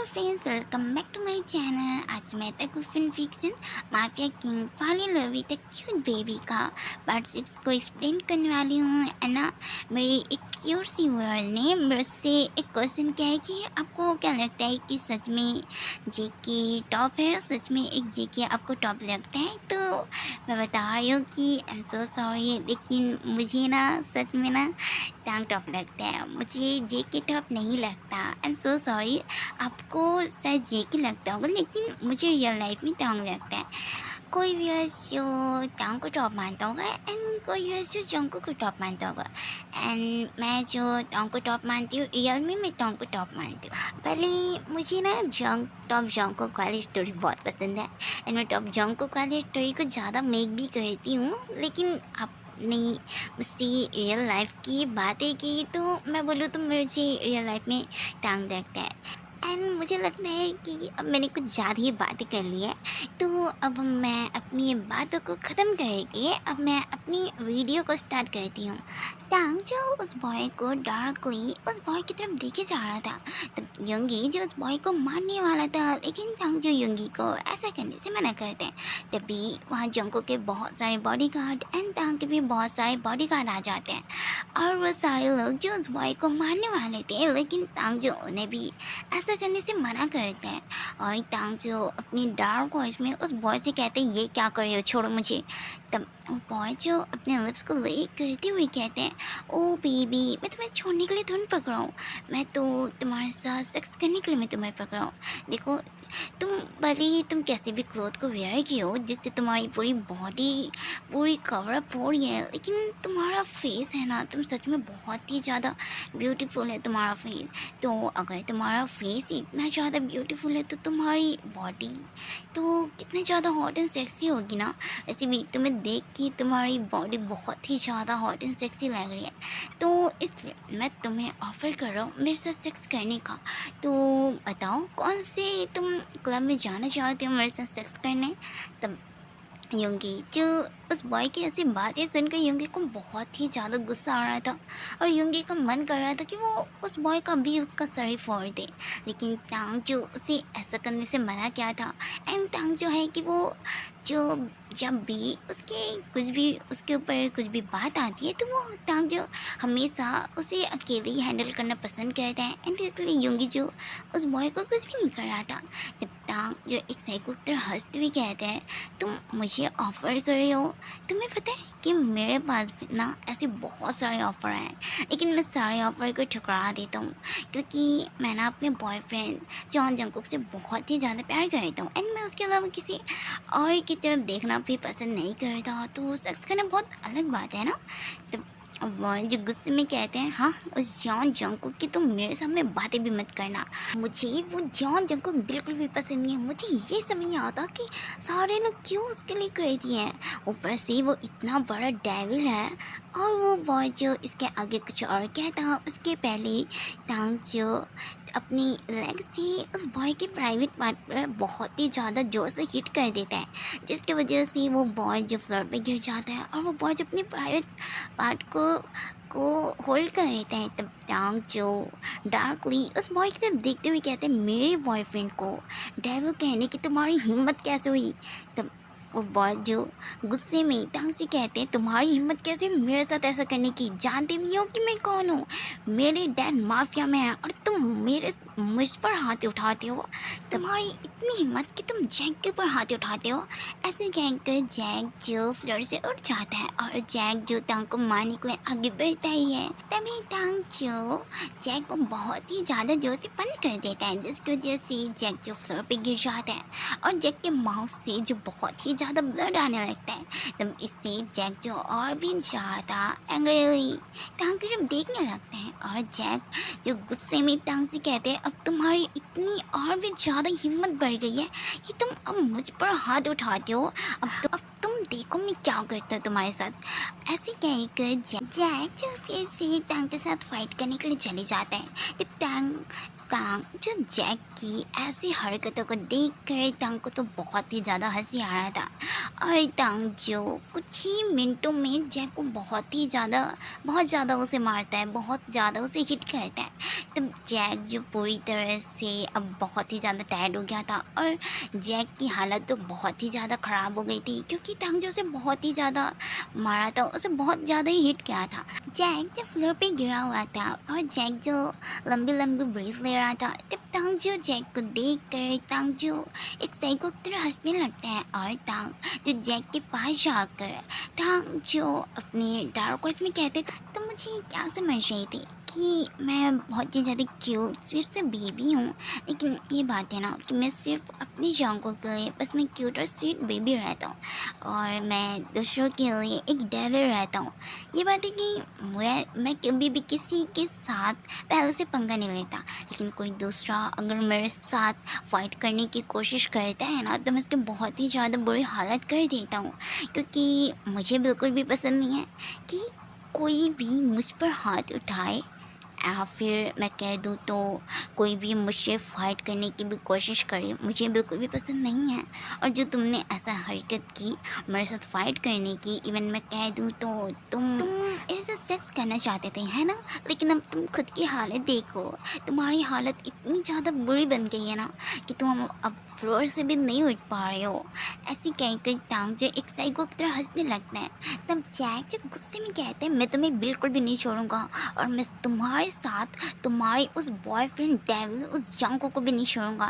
Hello friends, welcome back to my channel. आज मैं तक फिन fiction mafia king fall in love with cute baby का part 6 को एक्सप्लेन करने वाली हूँ, है ना। मेरी एक क्यूट सी वर्ल्ड ने मेरे से एक क्वेश्चन किया है कि आपको क्या लगता है कि सच में जेके टॉप है, सच में एक जेके आपको टॉप लगता है। तो मैं बता रही हूँ कि आई एम सो सॉरी, लेकिन मुझे ना सच में ना टांग टॉप लगता है, मुझे जेके टॉप नहीं लगता। आई एम सो सॉरी, आपको शायद जेके लगता होगा, लेकिन मुझे रियल लाइफ में टांग लगता है। कोई व्यूअर्स जो टांग को टॉप मानता होगा एंड कोई व्यूअर्स जो जंग को टॉप मानता होगा। एंड मैं जो टांग को टॉप मानती हूँ, रियल में मैं टांग को टॉप मानती हूँ। पहले मुझे ना जंग को वाली स्टोरी बहुत पसंद है एंड मैं टॉप जंग को वाली स्टोरी को ज़्यादा मेक भी करती हूँ, लेकिन आप नहीं मुझसे रियल लाइफ की बातें की तो मैं बोलूँ तो मुझे रियल लाइफ में टांग लगता है। एंड मुझे लगता है कि अब मैंने कुछ ज़्यादा ही बातें कर ली है, तो अब मैं अपनी बातों को ख़त्म करके अब मैं अपनी वीडियो को स्टार्ट करती हूँ। टांग जो उस बॉय को डार्कली उस बॉय की तरफ देखे जा रहा था, तब यंगी जो उस बॉय को मारने वाला था, लेकिन टांग जो यंगी को ऐसा करने से मना करते हैं। तभी वहाँ जंको के बहुत सारे बॉडीगार्ड एंड टांग के भी बहुत सारे बॉडीगार्ड आ जाते हैं और वो सारे लोग जो उस बॉय को मारने वाले थे, लेकिन टांग जो उन्हें भी ऐसा करने से मना करते हैं। और टांग जो अपनी डार्क वॉइस में उस बॉय से कहते हैं, ये क्या कर रहे हो, छोड़ो मुझे। तब वो बॉय जो अपने लिप्स को लिक करते हुए कहते हैं, ओ बेबी, मैं तुम्हें छोड़ने के लिए थोड़ी पकड़ा हूँ, मैं तो तुम्हारे साथ सेक्स करने के लिए मैं तुम्हें पकड़ा हूँ। देखो, तुम भले ही तुम कैसे भी क्लोथ को वेयर की हो जिससे तुम्हारी पूरी बॉडी पूरी कवर अप हो रही है, लेकिन तुम्हारा फेस है ना, तुम सच में बहुत ही ज़्यादा ब्यूटीफुल है तुम्हारा फेस। तो अगर तुम्हारा फेस इतना ज़्यादा ब्यूटीफुल है तो तुम्हारी बॉडी तो कितना ज़्यादा हॉट एंड सेक्सी होगी ना। वैसे भी तुम्हें देख के तुम्हारी बॉडी बहुत ही ज़्यादा हॉट एंड सेक्सी लग रही है, तो इसलिए मैं तुम्हें ऑफ़र कर रहा हूँ मेरे साथ सेक्स करने का। तो बताओ कौन से तुम क्लब में जाना चाहते हो मेरे साथ सेक्स करने। तब योंगी जो उस बॉय की ऐसी बातें सुनकर योंगी को बहुत ही ज़्यादा गुस्सा आ रहा था और योंगी का मन कर रहा था कि वो उस बॉय का भी उसका सर ही फोड़ दे, लेकिन टांग जो उसे ऐसा करने से मना किया था। एंड टांग जो है कि वो जो जब भी उसके ऊपर कुछ भी बात आती है तो वो टांग जो हमेशा उसे अकेले ही हैंडल करना पसंद करता है। एंड इसलिए योंगी जो उस बॉय को कुछ भी नहीं कर रहा था। जब टांग जो एक साइको की तरह हंसते हुए कहते हैं, तुम मुझे ऑफ़र कर रहे हो, तुम्हें पता है कि मेरे पास भी ना ऐसे बहुत सारे ऑफ़र हैं, लेकिन मैं सारे ऑफ़र को ठुकरा देता हूँ क्योंकि मैं ना अपने बॉयफ्रेंड जॉन जंगकुक से बहुत ही ज़्यादा प्यार करता हूँ एंड मैं उसके अलावा किसी और की तरफ देखना भी पसंद नहीं करता। तो सेक्स करना बहुत अलग बात है ना। तब वो जो गुस्से में कहते हैं, हाँ उस जॉन जंगकुक की तुम मेरे सामने बातें भी मत करना, मुझे वो जॉन जंगकुक बिल्कुल भी पसंद नहीं है। मुझे ये समझ नहीं आता कि सारे लोग क्यों उसके लिए क्रेजी हैं। ऊपर से वो इतना बड़ा डेविल है और वो बॉय जो इसके आगे कुछ और कहता, उसके पहले टांग जो अपनी लेग से उस बॉय के प्राइवेट पार्ट पर बहुत ही ज़्यादा ज़ोर से हिट कर देता है, जिसकी वजह से वो बॉय जो फ्लोर पे गिर जाता है और वो बॉय जो अपनी प्राइवेट पार्ट को होल्ड कर लेता है। तब टांग जो डार्कली उस बॉय की तरफ देखते हुए कहते हैं, मेरे बॉयफ्रेंड को डेविल कहने की तुम्हारी हिम्मत कैसे हुई। तब वो बॉय जो गुस्से में टांग से कहते हैं, तुम्हारी हिम्मत कैसे हुई मेरे साथ ऐसा करने की, जानते भी हो कि मैं कौन हूँ, मेरे डैड माफिया में है और तुम मुझ पर हाथ उठाते हो, तुम्हारी इतनी हिम्मत कि तुम जैक के ऊपर हाथ उठाते हो। ऐसे कहकर जैक जो फ्लोर से उठ जाता है और जैक जो टांग को मारने के लिए आगे बढ़ता ही है। तभी टांग जो जैक को बहुत ही ज़्यादा जोर से पंच कर देता है, जिसकी वजह से जैक जो फ्लोर पे गिर जाता है और जैक के माउथ से जो बहुत ही ज़्यादा ब्लड आने लगता है। तब इससे जैक जो और भी ज़्यादा एंग्रीली टांग की तरफ देखने लगता है और जैक जो गुस्से में टांग से कहते हैं, अब तुम्हारी इतनी और भी ज़्यादा हिम्मत बढ़ गई है कि तुम अब मुझ पर हाथ उठाते हो, अब तुम देखो मैं क्या करता हूँ तुम्हारे साथ। ऐसे कहकर जैक जो फिर से टांग के साथ फाइट करने के लिए चले जाता है। जब टांग जो जैक की ऐसी हरकतों को देख कर टांग को तो बहुत ही ज़्यादा हंसी आ रहा था और टांग जो कुछ ही मिनटों में जैक को बहुत ज़्यादा उसे मारता है, बहुत ज़्यादा उसे हिट करता है। तब जैक जो पूरी तरह से अब बहुत ही ज़्यादा टायर्ड हो गया था और जैक की हालत तो बहुत ही ज़्यादा ख़राब हो गई थी, क्योंकि तंग जो उसे बहुत ही ज़्यादा मारा था, उसे बहुत ज़्यादा ही हिट किया था। जैक जो फ्लोर पे गिरा हुआ था और जैक जो लंबी लंबी ब्रीथ ले रहा था, तब तंग जो जैक को देख कर तंग जो एक साइको की तरह हंसने लगता है और तंग जो जैक के पास जाकर तंग जो अपने डार्क वॉइस में कहते, तो मुझे क्या समझ रही थी कि मैं बहुत ही ज़्यादा क्यूट स्वीट से बेबी हूँ, लेकिन ये बात है ना कि मैं सिर्फ अपनी जांघों के लिए बस मैं क्यूट और स्वीट बेबी रहता हूँ और मैं दूसरों के लिए एक डेविल रहता हूँ। ये बात है कि मैं कभी भी किसी के साथ पहले से पंगा नहीं लेता, लेकिन कोई दूसरा अगर मेरे साथ फाइट करने की कोशिश करता है ना, तो मैं उसकी बहुत ही ज़्यादा बुरी हालत कर देता हूँ, क्योंकि मुझे बिल्कुल भी पसंद नहीं है कि कोई भी मुझ पर हाथ उठाए या फिर मैं कह दूँ तो कोई भी मुझसे फ़ाइट करने की भी कोशिश करे, मुझे बिल्कुल भी पसंद नहीं है। और जो तुमने ऐसा हरकत की मेरे साथ फ़ाइट करने की, इवन मैं कह दूँ तो तुम मेरे साथ सेक्स करना चाहते थे, है ना? लेकिन अब तुम खुद की हालत देखो, तुम्हारी हालत इतनी ज़्यादा बुरी बन गई है ना कि तुम अब फ्लोर से भी नहीं उठ पा रहे हो। ऐसी कहीं कहीं टांग जो एक साइको की तरह हंसने लगता है। तब जैक जो गुस्से में कहते हैं, मैं तुम्हें बिल्कुल भी नहीं छोड़ूंगा और मैं तुम्हारे साथ तुम्हारे उस बॉयफ्रेंड डेविल उस जंको को भी नहीं छोड़ूंगा।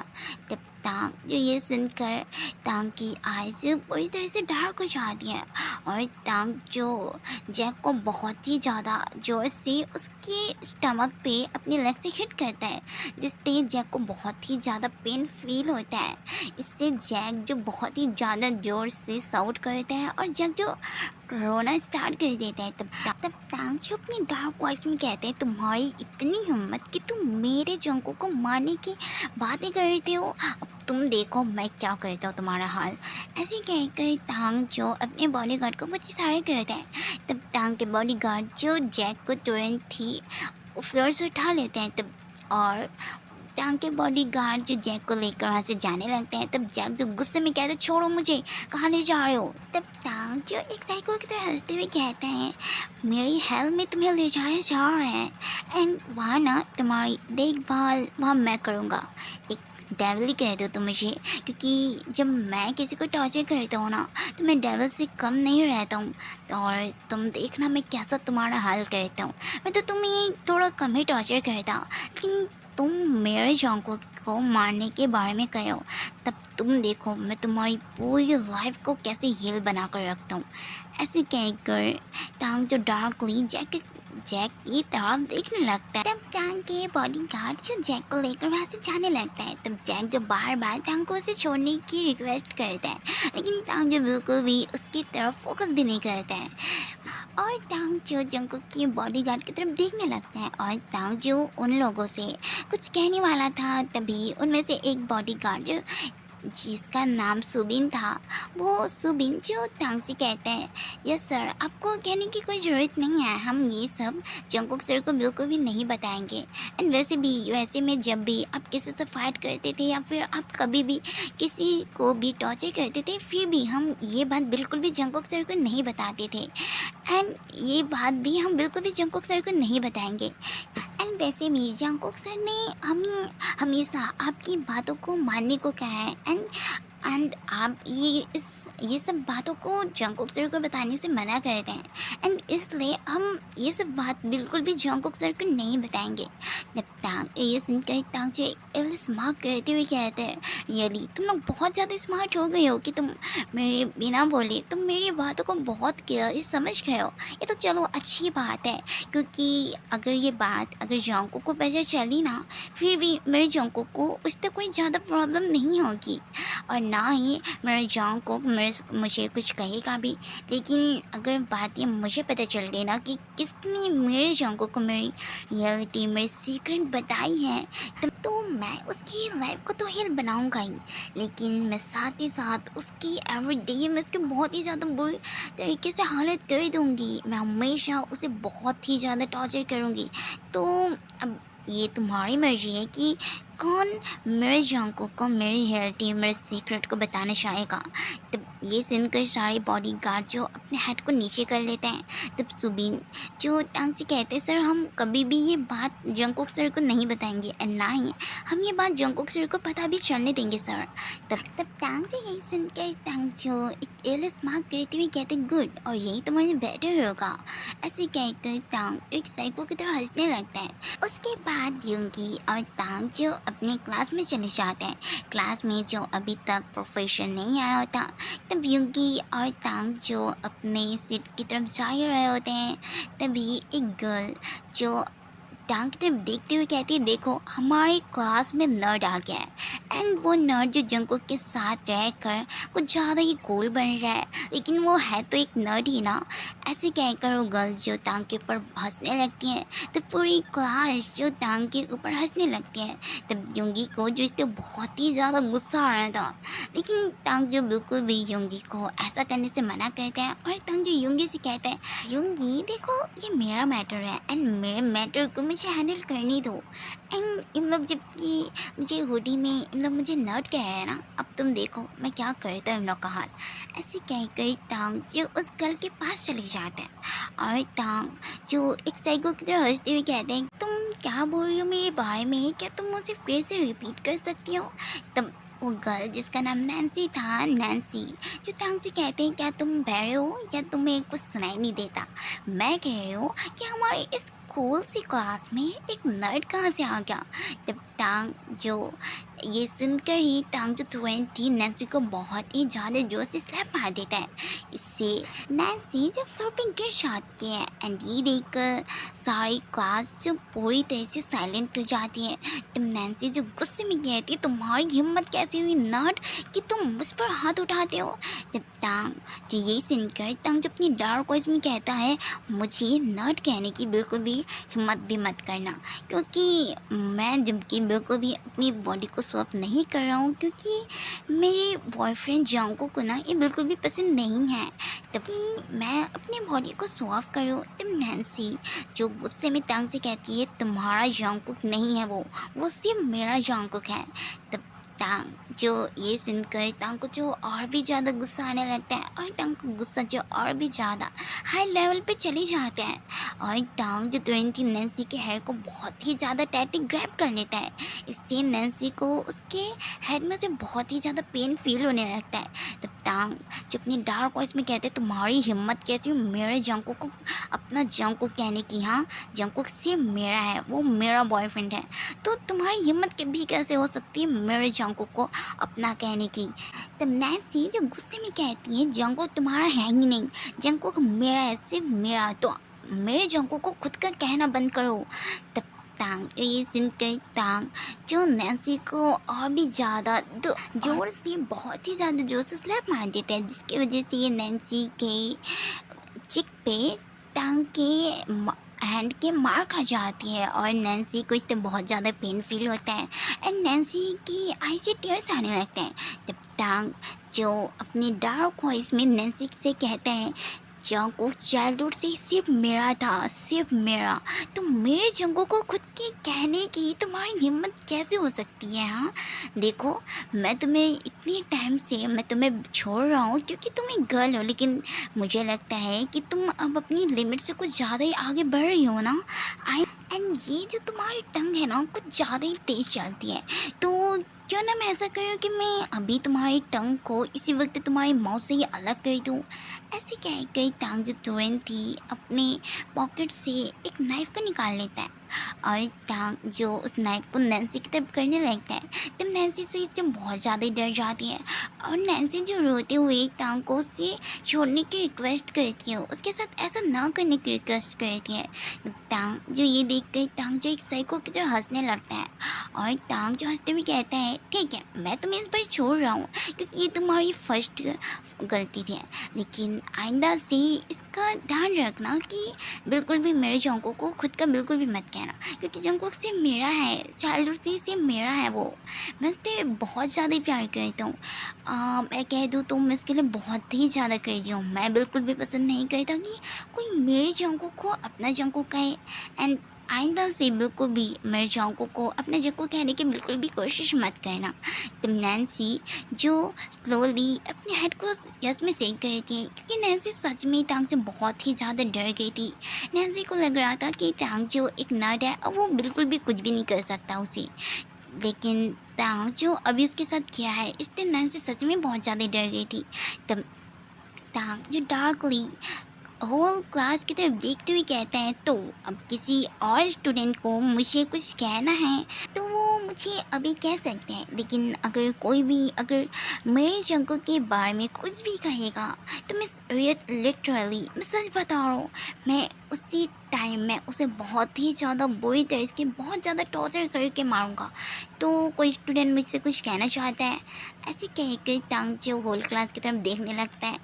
तब टांग जो ये सुनकर टांग की आईज पूरी तरह से डार्क हो जाती है और टांग जो जैक को बहुत ही ज़्यादा ज़ोर से उसके स्टमक पे अपने लेग से हिट करता है, जिससे जैक को बहुत ही ज़्यादा पेन फील होता है। इससे जैक जो बहुत ही ज़्यादा ज़ोर से साउट करता है और जैक जो रोना स्टार्ट कर देता है। तब टांग जो अपनी डार्क वॉइस में कहते हैं, तुम्हारी इतनी हिम्मत कि तुम मेरे जंको को मारने की बातें करते हो, अब तुम देखो मैं क्या करता हूँ तुम्हारा हाल। ऐसे कहकर टांग जो अपने बॉडीगार्ड को कुछ इशारे करता है। तब टांग के बॉडीगार्ड जो जैक को तुरंत ही फ्लोर से उठा लेते हैं। तब और टांग के बॉडीगार्ड जो जैक को लेकर वहाँ से जाने लगते हैं। तब जैक जो गुस्से में कहते, छोड़ो मुझे, कहाँ ले जा रहे हो? तब टांग जो एक साइको की तरह हंसते हुए कहते हैं, मेरी हेल्थ में तुम्हें ले जाया जा रहा है एंड वहाँ ना तुम्हारी देखभाल वहाँ मैं करूँगा। एक डेविल ही कह दो तुम मुझे, क्योंकि जब मैं किसी को टॉर्चर करता हूँ ना, तो मैं डेविल से कम नहीं रहता हूँ। और तुम देखना मैं कैसा तुम्हारा हाल करता हूँ। मैं तो तुम्हें थोड़ा कम ही टॉर्चर करता, लेकिन तुम मेरे जंको को मारने के बारे में कहो, तब तुम देखो मैं तुम्हारी पूरी लाइफ को कैसे हील बना कर रखता हूँ। ऐसे कहकर टांग जो डार्कली जैक की तरफ देखने लगता है। तब टांग के बॉडीगार्ड जो जैक को लेकर वहाँ से जाने लगता है। तब जैक जो बार बार टांग को उसे छोड़ने की रिक्वेस्ट करता है, लेकिन टांग जो बिल्कुल भी उसकी तरफ फोकस भी नहीं करता है और टांग जो जंको की बॉडीगार्ड की तरफ देखने लगता है। और टांग जो उन लोगों से कुछ कहने वाला था, तभी उनमें से एक बॉडीगार्ड जो जिसका नाम सुबिन था, वो सुबिन जो टांग से कहते हैं, यस सर, आपको कहने की कोई ज़रूरत नहीं है, हम ये सब जंकुक सर को बिल्कुल भी नहीं बताएंगे। एंड वैसे में जब भी आप किसी से फाइट करते थे या फिर आप कभी भी किसी को भी टॉर्चर करते थे, फिर भी हम ये बात बिल्कुल भी जंकुक सर को नहीं बताते थे एंड ये बात भी हम बिल्कुल भी जंकुक सर को नहीं बताएंगे। एंड वैसे भी जंकुक सर ने हम हमेशा आपकी बातों को मानने को कहा है एंड आप ये सब बातों को जंकुक सर को बताने से मना करते हैं एंड इसलिए हम ये सब बात बिल्कुल भी जंकुक सर को नहीं बताएंगे। जब टांग ये सुनकर टांग जो स्मार्ट करते हुए कहते हैं, रियली तुम लोग बहुत ज़्यादा स्मार्ट हो गए हो कि तुम मेरे बिना बोले तुम मेरी बातों को बहुत क्लियरली समझ गए हो। ये तो चलो अच्छी बात है, क्योंकि अगर ये बात अगर जंकुक को पता चली ना, फिर भी मेरे जंकुक को उससे कोई ज़्यादा प्रॉब्लम नहीं होगी और ना ही मेरे जंकुक मुझे कुछ कहेगा भी। लेकिन अगर बात ये मुझे पता चल गई ना कि किसने मेरे जंकुक को मेरी रियलिटी मेरी सीक्रेट बताई है, तो मैं उसकी लाइफ को तो हिल बनाऊंगा ही, लेकिन मैं साथ ही साथ उसकी एवरीडे में उसकी बहुत ही ज़्यादा बुरी तरीके से हालत कर दूँगी। मैं हमेशा उसे बहुत ही ज़्यादा टॉर्चर करूँगी। तो अब ये तुम्हारी मर्ज़ी है कि कौन मेरे जंकुक को मेरी रियलिटी मेरे सीक्रेट को बताना चाहेगा। तब ये सुनकर सारे बॉडीगार्ड जो अपने हेड को नीचे कर लेते हैं। तब सुबीन जो टांग से कहते हैं, सर हम कभी भी ये बात जंकुक सर को नहीं बताएंगे और ना ही हम ये बात जंकुक सर को पता भी चलने देंगे सर। तब टांग जो यही सुनकर टांग जो एक एलिस मार्क करते हुए कहते गुड, और यही तुम्हारे बेटर होगा। ऐसे कहकर टांग एक साइको की तरह हंसने लगता है। उसके बाद युंगी और टांग जो अपने क्लास में चले जाते हैं। क्लास में जो अभी तक प्रोफेसर नहीं आया होता, तब युंगी और टांग जो अपने सीट की तरफ जा ही रहे होते हैं, तभी एक गर्ल जो टांग की तरफ देखते हुए कहती है देखो हमारे क्लास में नर्ड आ गया है। एंड वो नर्ड जो जंकुक के साथ रहकर कुछ ज़्यादा ही कूल बन रहा है, लेकिन वो है तो एक नर्ड ही ना। ऐसे कहकर वो गर्ल जो टांग के ऊपर हंसने लगती है, तो पूरी क्लास जो टांग के ऊपर हंसने लगती है। तब युंगी को जो इससे बहुत ही ज़्यादा गुस्सा आ रहा था, लेकिन टांग जो बिल्कुल भी युंगी को ऐसा करने से मना करता है। और टांग जो युंगी से कहता है युंगी देखो ये मेरा मैटर है एंड मेरे मैटर को मुझे हैंडल करने दो। एंड इन लोग जबकि मुझे हुडी में इन लोग मुझे नर्ड कह रहे हैं ना, अब तुम देखो मैं क्या करता हूँ इन लोग का हाल। ऐसे कहकर टांग जो उस गर्ल के पास चले जाते हैं और टांग जो एक साइको की तरह हंसते हुए कहते हैं तुम क्या बोल रही हो मेरे बारे में, क्या तुम मुझे फिर से रिपीट कर सकती हो। तब वो गर्ल जिसका नाम नैन्सी था, नैन्सी जो टांग से कहते हैं क्या तुम बहरे हो या तुम्हें कुछ सुनाई नहीं देता। मैं कह रही हूँ कि हमारे इस स्कूल सी क्लास में एक नर्ड कहाँ से आ गया। तब टांग जो ये सुनकर ही टांग जो तुरंत थी नैन्सी को बहुत ही ज़्यादा जोर से स्लैप मार देता है। इससे नैन्सी जब फ्लोर पे गिर जाती है एंड ये देखकर सारी क्लास जो पूरी तरह से साइलेंट हो जाती है। तब नैन्सी जो गुस्से में कहती है तुम्हारी हिम्मत कैसे हुई नर्ड कि तुम मुझ पर हाथ उठाते हो। तब टांग जो यही सुनकर टांग जो अपनी डार्क वॉइस में कहता है मुझे नर्ड कहने की बिल्कुल भी हिम्मत भी मत करना, क्योंकि मैं जबकि बिल्कुल भी अपनी बॉडी को स्वैप नहीं कर रहा हूँ, क्योंकि मेरे बॉयफ्रेंड जांको को ना ये बिल्कुल भी पसंद नहीं है, तभी मैं अपनी बॉडी को स्वैप करूँ। तब नैन्सी जो गुस्से में टांग से कहती है तुम्हारा जांकुक नहीं है वो सिर्फ मेरा जांकुक है। तब टांग जो ये सुनकर टांग को जो और भी ज़्यादा गुस्सा आने लगता है और टांग को गुस्सा जो और भी ज़्यादा हाई लेवल पे चले जाते हैं। और टांग जो तुरंत ही नैन्सी के हेयर को बहुत ही ज़्यादा टाइटली ग्रैब कर लेता है। इससे नैन्सी को उसके हेड में से बहुत ही ज़्यादा पेन फील होने लगता है। तब टांग जो अपनी डार्क वॉइस में कहते तुम्हारी हिम्मत कैसी हो मेरे जंकुक को अपना जंकुक कहने की। हाँ जंकुक सिर्फ मेरा है, वो मेरा बॉयफ्रेंड है, तो तुम्हारी हिम्मत भी कैसे हो सकती है मेरे जंकुक को अपना कहने की। तब नैन्सी जो गुस्से में कहती है जंकुक तुम्हारा है ही नहीं, जंकुक मेरा है, सिर्फ मेरा, तो मेरे जंकुक को खुद का कहना बंद करो। तब टांग ये सुनकर टांग जो नैन्सी को और भी ज़्यादा जोर से बहुत ही ज़्यादा जोर से स्लैप मार देता है, जिसकी वजह से ये नैन्सी के चिक पे टांग के हैंड के मार्क आ जाती है और नैन्सी को इससे बहुत ज़्यादा पेन फील होता है एंड नैन्सी की आई से टीयर्स आने लगते हैं। तब टांग जो अपनी डार्क वॉइस में नैन्सी से कहते हैं जंकुक चाइल्डहुड से सिर्फ मेरा था, सिर्फ मेरा, तो मेरे जंकुक को खुद के कहने की तुम्हारी हिम्मत कैसे हो सकती है। हाँ देखो मैं तुम्हें इतने टाइम से मैं तुम्हें छोड़ रहा हूँ क्योंकि तुम एक गर्ल हो, लेकिन मुझे लगता है कि तुम अब अपनी लिमिट से कुछ ज़्यादा ही आगे बढ़ रही हो ना। एंड ये जो तुम्हारी टंग है ना कुछ ज़्यादा ही तेज़ चलती है, तो क्यों ना मैं ऐसा करूँ कि मैं अभी तुम्हारी टंग को इसी वक्त तुम्हारी माउथ से ही अलग कर दूँ। ऐसे कह कर टांग जो तुरंत ही अपने पॉकेट से एक नाइफ़ को निकाल लेता है और टांग जो उस नाइफ़ को नैन्सी की तरफ करने लगता है। तब नैन्सी से जब बहुत ज़्यादा डर जाती है और नैन्सी जो रोते हुए टांग को उससे छोड़ने की रिक्वेस्ट करती है, उसके साथ ऐसा ना करने की रिक्वेस्ट करती है। टांग जो ये देख कर टांग जो एक साइको की तरह हंसने लगता है और टांग जो हंसते हुए कहता है ठीक है मैं तुम्हें इस बार छोड़ रहा हूँ क्योंकि ये तुम्हारी फर्स्ट गलती थी, लेकिन आइंदा से इसका ध्यान रखना कि बिल्कुल भी मेरे जंकुक को खुद का बिल्कुल भी मत कहना, क्योंकि जंकुक से मेरा है, चाइल्डहुड से मेरा है, वो मैं उससे बहुत ज़्यादा प्यार करता हूँ। मैं कह दूँ तो मैं इसके लिए बहुत ही ज़्यादा क्रेजी हूँ। मैं बिल्कुल भी पसंद नहीं करता कि कोई मेरे जंकुक को अपना जंकुक कहे एंड आइंदा से बिल्कुल भी मेरे जांको को अपने जग को कहने की बिल्कुल भी कोशिश मत करना। तब नैन्सी जो स्लोली अपने हेड को यस में सेक गई थी, क्योंकि नैन्सी सच में टांग से बहुत ही ज़्यादा डर गई थी। नैन्सी को लग रहा था कि टांग जो एक नर्ड है और वो बिल्कुल भी कुछ भी नहीं कर सकता उसे। लेकिन टांग जो अभी उसके साथ किया है, इससे नैन्सी सच में बहुत ज़्यादा डर गई थी। तब टांग जो डार्कली होल क्लास की तरफ देखते हुए कहते हैं, तो अब किसी और स्टूडेंट को मुझे कुछ कहना है तो वो मुझे अभी कह सकते हैं, लेकिन अगर कोई भी अगर मेरे जंगों के बारे में कुछ भी कहेगा तो मैं लिटरली मैं सच बता रहा हूँ, मैं उसी टाइम में उसे बहुत ही ज़्यादा बुरी तरह से बहुत ज़्यादा टॉर्चर करके मारूंगा। तो कोई स्टूडेंट मुझसे कुछ कहना चाहता है, ऐसे कहकर टांग जो होल क्लास की तरफ देखने लगता है।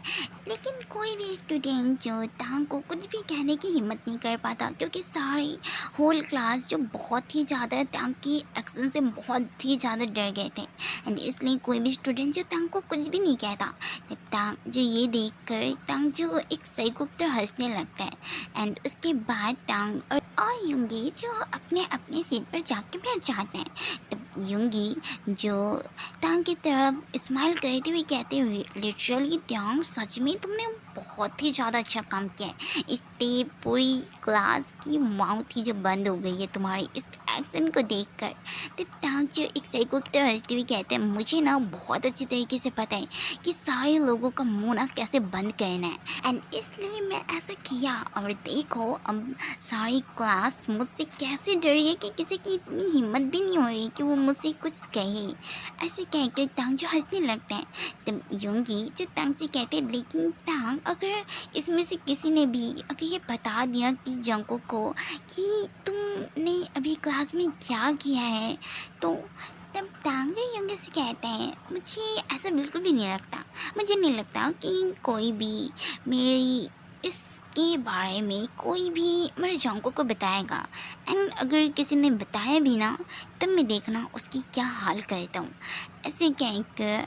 लेकिन कोई भी स्टूडेंट जो टांग को कुछ भी कहने की हिम्मत नहीं कर पाता, क्योंकि सारे होल क्लास जो बहुत ही ज़्यादा टांग की एक्शन से बहुत ही ज़्यादा डर गए थे। एंड इसलिए कोई भी स्टूडेंट जो टांग को कुछ भी नहीं कहता। तब टांग जो ये देख कर टांग जो एक साइको की तरह हंसने लगता है। एंड उसके बाद टांग और युंगी जो अपने अपने सीट पर जाके बैठ जाते हैं। तब युंगी जो टांग की तरफ स्माइल करते हुए कहते हुए, लिटरली टांग सच में तुमने बहुत ही ज़्यादा अच्छा काम किया है। इससे पूरी क्लास की माउथ ही जो बंद हो गई है तुम्हारे इस एक्शन को देखकर। तब टांग जो एक साइको की तरह हंसते हुए कहते हैं, मुझे ना बहुत अच्छी तरीके से पता है कि सारे लोगों का मुँह ना कैसे बंद करना है, एंड इसलिए मैं ऐसा किया। और देखो अब सारी क्लास मुझसे कैसे डरी है कि किसी की इतनी हिम्मत भी नहीं हो रही कि वो मुझसे कुछ कहे। ऐसे कहकर टांग जो हंसने लगते हैं। तब युंगी जो टांग से कहते हैं, लेकिन टांग अगर इसमें से किसी ने भी अगर ये बता दिया कि जंको को कि तुमने अभी क्लास में क्या किया है, तो तब टांग जो युंगी से कहते हैं, मुझे ऐसा बिल्कुल भी नहीं लगता। मुझे नहीं लगता कि कोई भी मेरी इसके बारे में कोई भी मेरे जंको को बताएगा। एंड अगर किसी ने बताया भी ना, तब मैं देखना उसकी क्या हाल करता हूँ। ऐसे कहकर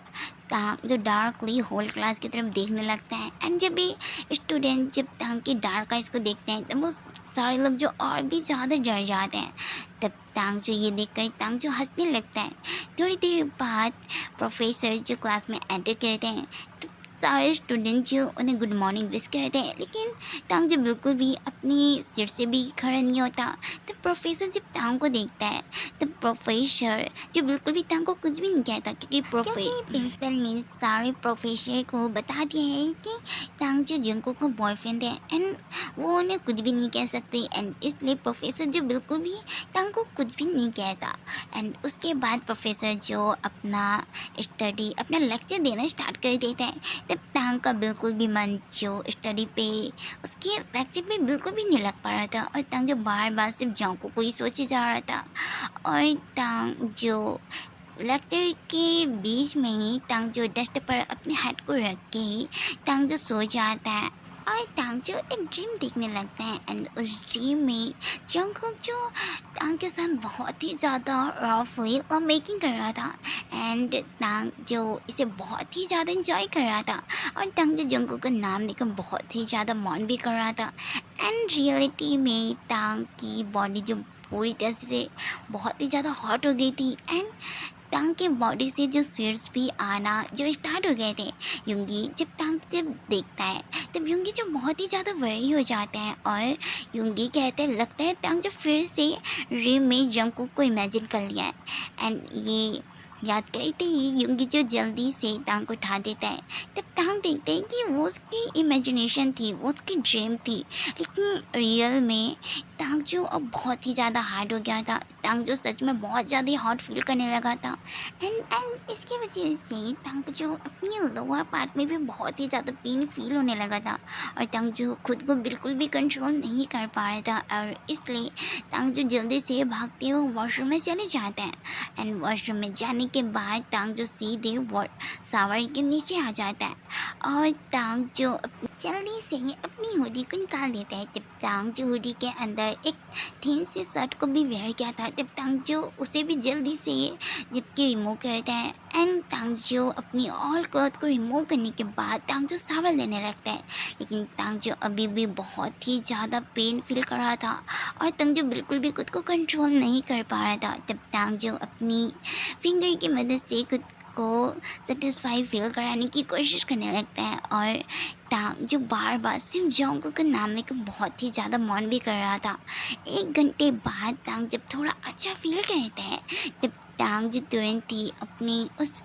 टांग जो डार्कली होल क्लास की तरफ देखने लगता है। एंड जब भी स्टूडेंट जब टांग के डार्क आइज को देखते हैं, तब वो सारे लोग जो और भी ज़्यादा डर जाते हैं। तब टांग जो ये देखकर टांग जो हंसने लगता है। थोड़ी देर बाद प्रोफेसर जो क्लास में एंटर करते हैं, तो सारे स्टूडेंट जो उन्हें गुड मॉर्निंग विश कहते हैं, लेकिन टांग जो बिल्कुल भी अपनी सीट से भी खड़ा नहीं होता। तब प्रोफेसर जब टांग को देखता है, तब प्रोफेसर जो बिल्कुल भी टांग को कुछ भी नहीं कहता, क्योंकि प्रिंसिपल ने सारे प्रोफेसर को बता दिया है कि टांग जो जंको को बॉयफ्रेंड है एंड वो उन्हें कुछ भी नहीं कह सकते। एंड इसलिए प्रोफेसर जो बिल्कुल भी टांग को कुछ भी नहीं कहता। एंड उसके बाद प्रोफेसर जो अपना लेक्चर देना स्टार्ट कर देता है। तब टांग का बिल्कुल भी मन जो स्टडी पे उसके लेक्चर पे बिल्कुल भी नहीं लग पा रहा था, और टांग जो बार बार सिर्फ जांको को ही सोचे जा रहा था। और टांग जो लेक्चर के बीच में ही टांग जो डेस्क पर अपने हेड को रख के ही टांग जो सो जाता है। और टांग जो एक ड्रीम देखने लगता है। एंड उस ड्रीम में जंगकुक जो टांग के साथ बहुत ही ज़्यादा रफली और मेकिंग कर रहा था। एंड टांग जो इसे बहुत ही ज़्यादा इंजॉय कर रहा था, और टांग जो जंगकुक का नाम लेकर बहुत ही ज़्यादा मौन भी कर रहा था। एंड रियलिटी में टांग की बॉडी जो पूरी तरह से बहुत ही ज़्यादा हॉट हो गई थी। एंड टांग के बॉडी से जो स्वेट्स भी आना जो स्टार्ट हो गए थे। युंगी जब टांग जब देखता है, तब युंगी जो बहुत ही ज़्यादा वरी हो जाते हैं, और युंगी कहते हैं, लगता है टांग जो फिर से ड्रीम में जंगकुक को इमेजिन कर लिया है। एंड ये याद करते ही युंगी जो जल्दी से टांग को उठा देता है। तब टांग देखते हैं कि वो उसकी इमेजिनेशन थी, वो उसकी ड्रीम थी, लेकिन रियल में टांग जो अब बहुत ही ज़्यादा हार्ड हो गया था। टांग जो सच में बहुत ज़्यादा हॉट फील करने लगा था। एंड इसकी वजह से टांग को जो अपनी लोअर पार्ट में भी बहुत ही ज़्यादा पेन फील होने लगा था, और टांग जो खुद को बिल्कुल भी कंट्रोल नहीं कर पा रहा था। और इसलिए टांग जो जल्दी से भागते हुए वॉशरूम में चले जाते हैं। एंड वॉशरूम में जाने के बाद टांग जो सीधे शावर के नीचे आ जाता है, और टांग जो जल्दी से ये अपनी हुडी को निकाल देता है। जब तांगजो हुडी के अंदर एक थीन से शर्ट को भी वेयर किया था, जब तांगजो उसे भी जल्दी से जबकि रिमूव करता है एंड तांगजो अपनी ऑल क्लॉथ को रिमूव करने के बाद तांगजो शावर लेने लगता है। लेकिन तांगजो अभी भी बहुत ही ज़्यादा पेन फील कर रहा था और तांगजो बिल्कुल भी खुद को कंट्रोल नहीं कर पा रहा था। तब तांगजो अपनी फिंगर की मदद से खुद को सेटिस्फाई फील कराने की कोशिश करने लगता है और तांग जो बार बार सिर्फ जोंगकुक का नाम लेकर बहुत ही ज़्यादा मन भी कर रहा था। 1 घंटे बाद तांग जब थोड़ा अच्छा फील करता है तब तांग जो तुरंत ही अपनी उस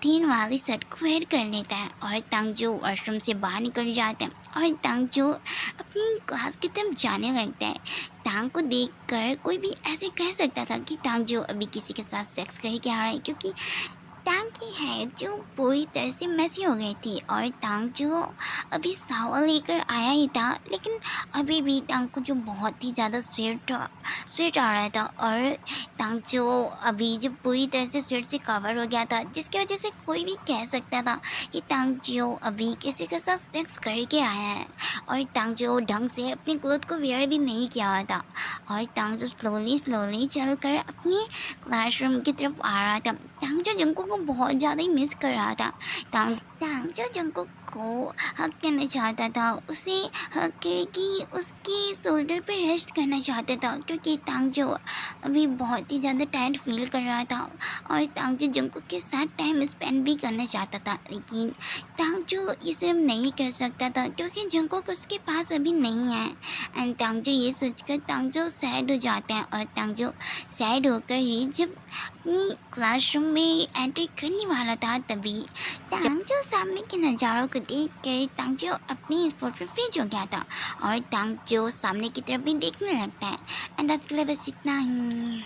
थीन वाली शर्ट को वेयर कर लेता है और तांग जो वॉशरूम से बाहर निकल जाता है और तांग जो अपनी क्लास की तरफ जाने लगता है। तांग को देखकर कोई भी ऐसे कह सकता था कि तांग जो अभी किसी के साथ सेक्स करके आ रहा है, क्योंकि टांग की हेड जो पूरी तरह से मैसी हो गई थी और टांग जो अभी शावर लेकर आया ही था, लेकिन अभी भी टांग को जो बहुत ही ज़्यादा स्वेट आ रहा था और टांग जो अभी जो पूरी तरह से स्वेट से कवर हो गया था, जिसकी वजह से कोई भी कह सकता था कि टांग जो अभी किसी के साथ सेक्स करके आया है। और टांग जो ढंग से अपने क्लोथ को वेयर भी नहीं किया हुआ था और टांग जो स्लोली चलकर अपनी क्लासरूम की तरफ आ रहा था। टांग जो जंगकुक को बहुत ज़्यादा ही मिस कर रहा था। टांग जो जंगकुक को हक करना चाहता था, उसे हक करके उसके शोल्डर पर रेस्ट करना चाहता था, क्योंकि टांग जो अभी बहुत ही ज़्यादा टायर्ड फील कर रहा था और टांग जो जंगकुक के साथ टाइम स्पेंड भी करना चाहता था। लेकिन टांग जो ये सब नहीं कर सकता था क्योंकि जंगकुक उसके पास अभी नहीं है। एंड टांग जो ये सोचकर टांग जो सैड हो जाता है और टांग जो सैड होकर ही जब अपनी क्लासरूम में एंट्री करने वाला था, तभी टांग जो सामने के नज़ारों को देख कर टांग जो अपनी स्पॉट पर फ्रीज हो गया था और टांग जो सामने की तरफ भी देखने लगता है। एंड आज के लिए बस इतना ही।